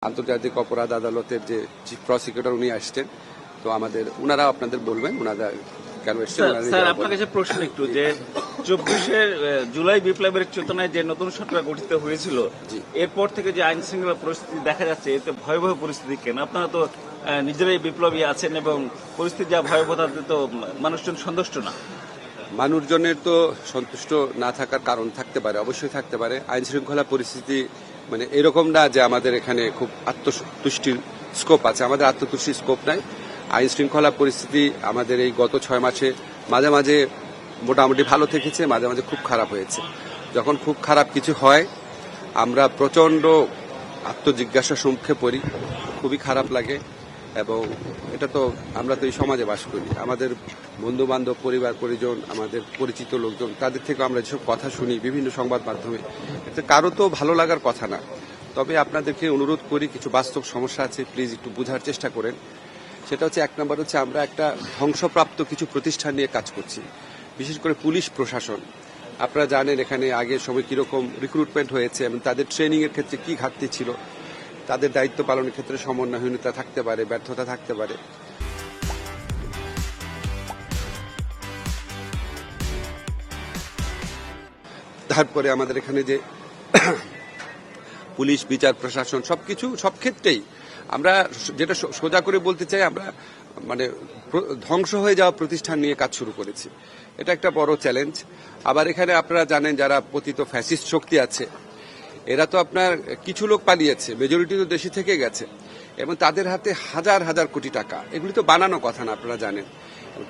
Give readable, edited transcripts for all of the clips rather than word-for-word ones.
আন্তর্জাতিক অপরাধ আদালতের যে চিফ প্রসিকিউটর উনি আসছেন, তো ওনারা আপনাদের বলবেন ওনারা কেন এসছেন। স্যার, আপনার কাছে প্রশ্ন একটু, যে 24 জুলাই বিপ্লবের চেতনায় যে নতুন সরকার গঠিত হয়েছিল, এরপর থেকে যে আইন শৃঙ্খলা পরিস্থিতি দেখা যাচ্ছে, এতে ভয়াবহ পরিস্থিতি কেন? আপনারা তো নিজেরাই বিপ্লবী আছেন এবং পরিস্থিতি যা ভয়াবহ তাতে তো মানুষজন সন্তুষ্ট না। মানুষজনের তো সন্তুষ্ট না থাকার কারণ থাকতে পারে, অবশ্যই থাকতে পারে। আইন শৃঙ্খলা পরিস্থিতি মানে এরকম না যে আমাদের এখানে খুব আত্মতুষ্টির স্কোপ আছে, আমাদের আত্মতুষ্টির স্কোপ নাই। আইন শৃঙ্খলা পরিস্থিতি আমাদের এই গত 6 মাসে মাঝে মাঝে মোটামুটি ভালো থেকেছে, মাঝে মাঝে খুব খারাপ হয়েছে। যখন খুব খারাপ কিছু হয় আমরা প্রচন্ড আত্মজিজ্ঞাসার সম্মুখে পড়ি, খুবই খারাপ লাগে। এবং এটা তো আমরা তো এই সমাজে বাস করি, আমাদের বন্ধু বান্ধব, পরিবার পরিজন, আমাদের পরিচিত লোকজন, তাদের থেকে আমরা যেসব কথা শুনি বিভিন্ন সংবাদ মাধ্যমে, এতে কারো তো ভালো লাগার কথা না। তবে আপনাদেরকে অনুরোধ করি, কিছু বাস্তব সমস্যা আছে, প্লিজ একটু বোঝার চেষ্টা করেন। সেটা হচ্ছে, 1 নম্বর হচ্ছে আমরা একটা ধ্বংসপ্রাপ্ত কিছু প্রতিষ্ঠান নিয়ে কাজ করছি, বিশেষ করে পুলিশ প্রশাসন। আপনারা জানেন এখানে আগের সময় কিরকম রিক্রুটমেন্ট হয়েছে এবং তাদের ট্রেনিং এর ক্ষেত্রে কি ঘাটতি ছিল, তাদের দায়িত্ব পালনের ক্ষেত্রে সমন্বয়হীনতা থাকতে পারে, ব্যর্থতা থাকতে পারে। তারপরে আমাদের এখানে যে পুলিশ, বিচার, প্রশাসন সবকিছু সব ক্ষেত্রেই আমরা যেটা সোজা করে বলতে চাই, আমরা মানে ধ্বংস হয়ে যাওয়া প্রতিষ্ঠান নিয়ে কাজ শুরু করেছি। এটা একটা বড় চ্যালেঞ্জ। আবার এখানে আপনারা জানেন যারা পতিত ফ্যাসিস্ট শক্তি আছে, এরা তো আপনার কিছু লোক পালিয়েছে, মেজরিটি তো দেশে থেকে গেছে এবং তাদের হাতে হাজার হাজার কোটি টাকা। এগুলি তো বানানো কথা না, আপনারা জানেন।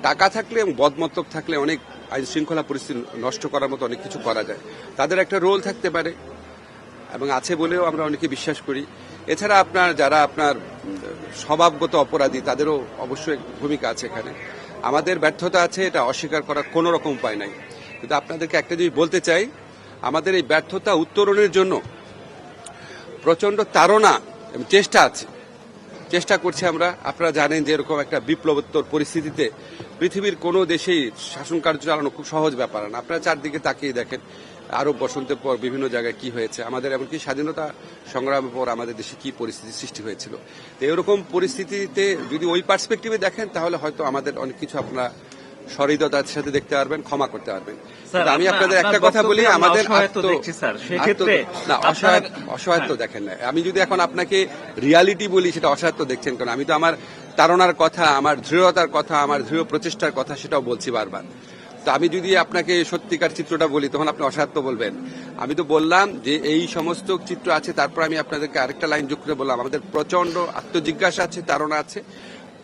টাকা থাকলে এবং বদমতলব থাকলে অনেক আইন শৃঙ্খলা পরিস্থিতি নষ্ট করার মতো অনেক কিছু করা যায়। তাদের একটা রোল থাকতে পারে এবং আছে বলেও আমরা অনেকে বিশ্বাস করি। এছাড়া যারা আপনার স্বভাবগত অপরাধী, তাদেরও অবশ্যই ভূমিকা আছে এখানে। আমাদের ব্যর্থতা আছে, এটা অস্বীকার করার কোনো রকম উপায় নাই। কিন্তু আপনাদেরকে একটা জিনিস বলতে চাই, আমাদের এই ব্যর্থতা উত্তরণের জন্য প্রচন্ড তাড়না এবং চেষ্টা আছে, চেষ্টা করছি আমরা। আপনারা জানেন যে এরকম একটা বিপ্লবোত্তর পরিস্থিতিতে পৃথিবীর কোনো দেশেই শাসন কার্য চালানো খুব সহজ ব্যাপার না। আপনারা চারদিকে তাকিয়ে দেখেন, আরব বসন্তের পর বিভিন্ন জায়গায় কি হয়েছে, আমাদের এমনকি স্বাধীনতা সংগ্রামের পর আমাদের দেশে কি পরিস্থিতি সৃষ্টি হয়েছিল। তো এরকম পরিস্থিতিতে যদি ওই পার্সপেক্টিভে দেখেন, তাহলে হয়তো আমাদের অনেক কিছু আপনারা সহৃদয়তার সাথে দেখতে পারবেন, ক্ষমা করতে পারবেন। আমি আপনাদের একটা কথা বলি, আমাদের অসহায়ত্ব দেখেন না। আমি যদি এখন আপনাকে রিয়ালিটি বলি, সেটা অসহায়ত্ব দেখছেন কেন? আমি তো আমার তাড়নার কথা, আমার দৃঢ়তার কথা, আমার দৃঢ় প্রচেষ্টার কথা সেটাও বলছি বারবার। তো আমি যদি আপনাকে সত্যিকার চিত্রটা বলি, তখন আপনি অসহায়ত্ব বলবেন। আমি তো বললাম যে এই সমস্ত চিত্র আছে, তারপর আমি আপনাদেরকে আরেকটা লাইন যোগ করে বললাম, আমাদের প্রচন্ড আত্মজিজ্ঞাসা আছে, তাড়না আছে,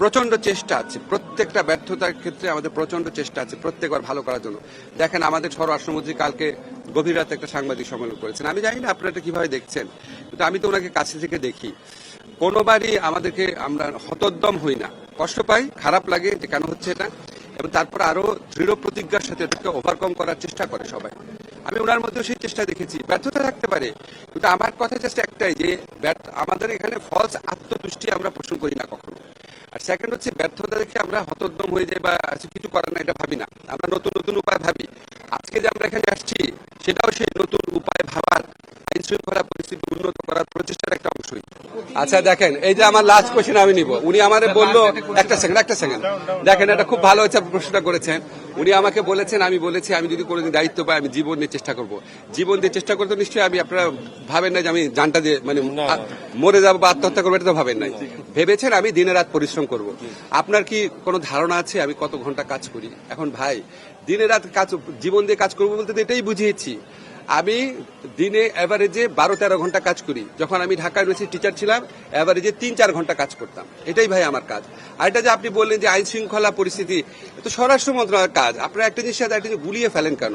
প্রচন্ড চেষ্টা আছে। প্রত্যেকটা ব্যর্থতার ক্ষেত্রে আমাদের প্রচন্ড চেষ্টা আছে প্রত্যেকবার ভালো করার জন্য। দেখেন, আমাদের স্বরাষ্ট্রমন্ত্রী কালকে গভীর রাতে একটা সাংবাদিক সম্মেলন করেছেন। আমি জানি না আপনারা এটা কিভাবে দেখছেন, কিন্তু আমি তো ওনাকে কাছে থেকে দেখি। কোনোবারই আমাদেরকে, আমরা হতোদ্যম হই না, কষ্ট পাই, খারাপ লাগে যে কেন হচ্ছে এটা, এবং তারপর আরো দৃঢ় প্রতিজ্ঞার সাথে এটাকে ওভারকাম করার চেষ্টা করে সবাই। আমি ওনার মধ্যেও সেই চেষ্টা দেখেছি। ব্যর্থতা থাকতে পারে, কিন্তু আমার কথা জাস্ট একটাই, যে আমাদের এখানে ফলস আত্মতুষ্টি আমরা পোষণ করি না কখনো। আর সেকেন্ড হচ্ছে, ব্যর্থতা দেখে আমরা হতোদ্যম হয়ে যাই বা কিছু করার না, এটা ভাবি না। আমরা নতুন নতুন উপায় ভাবি। আজকে যে আমরা এখানে আসছি, সেটাও সেই নতুন উপায় ভাবার, আইন শৃঙ্খলা পরিস্থিতি উন্নত করার প্রচেষ্টার একটা অংশই। আচ্ছা দেখেন, এই যে আমার লাস্ট কোয়েশ্চেন আমি নিব। উনি আমারে বললো, একটা সেকেন্ড দেখেন, এটা খুব ভালো হয়েছে প্রশ্নটা করেছেন। উনি আমাকে বলেছেন, আমি বলেছি আমি যদি কোনোদিন দায়িত্ব পাই আমি জীবন দিয়ে চেষ্টা করব। জীবন দিয়ে চেষ্টা করতে নিশ্চয়ই আমি, আপনারা ভাবেন না যে আমি জানটা দিয়ে মানে মরে যাবো বা আত্মহত্যা করবো, এটা তো ভাবেন নাই। ভেবেছেন আমি দিনে রাত পরিশ্রম করব। আপনার কি কোনো ধারণা আছে আমি কত ঘন্টা কাজ করি? এখন ভাই, দিনে রাত কাজ, জীবন দিয়ে কাজ করবো বলতে এটাই বুঝিয়েছি। আমি দিনে অ্যাভারেজে 12-13 ঘন্টা কাজ করি। যখন আমি ঢাকা ইউনিভার্সিটি টিচার ছিলাম, অ্যাভারেজে 3-4 ঘন্টা কাজ করতাম। এটাই ভাই আমার কাজ। আর এটা যে আপনি বললেন যে আইন শৃঙ্খলা পরিস্থিতি, তো স্বরাষ্ট্র মন্ত্রণালয়ের কাজ। আপনারা একটা জিনিস সাথে একটা জিনিস গুলিয়ে ফেলেন কেন?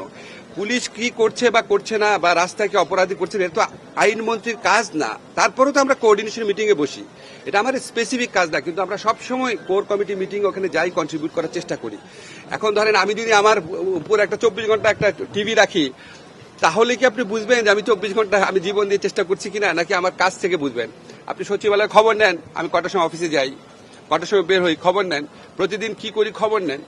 পুলিশ কি করছে বা করছে না, বা রাস্তায় কি অপরাধী করছে, এটা তো আইনমন্ত্রীর কাজ না। তারপরেও তো আমরা কোঅর্ডিনেশন মিটিং এ বসি, এটা আমার স্পেসিফিক কাজ না। কিন্তু আমরা সবসময় কোর কমিটি মিটিং ওখানে যাই, কন্ট্রিবিউট করার চেষ্টা করি। এখন ধরেন, আমি যদি আমার উপর একটা 24 ঘন্টা একটা টিভি রাখি, তাহলে কি আপনি বুঝবেন যে আমি 24 ঘন্টা আমি জীবন দিয়ে চেষ্টা করছি কিনা, নাকি আমার কাজ থেকে বুঝবেন? আপনি সচিবালয়ে খবর নেন, আমি কটার সময় অফিসে যাই, কটার সময় বের হই, খবর নেন। প্রতিদিন কি করি খবর নেন।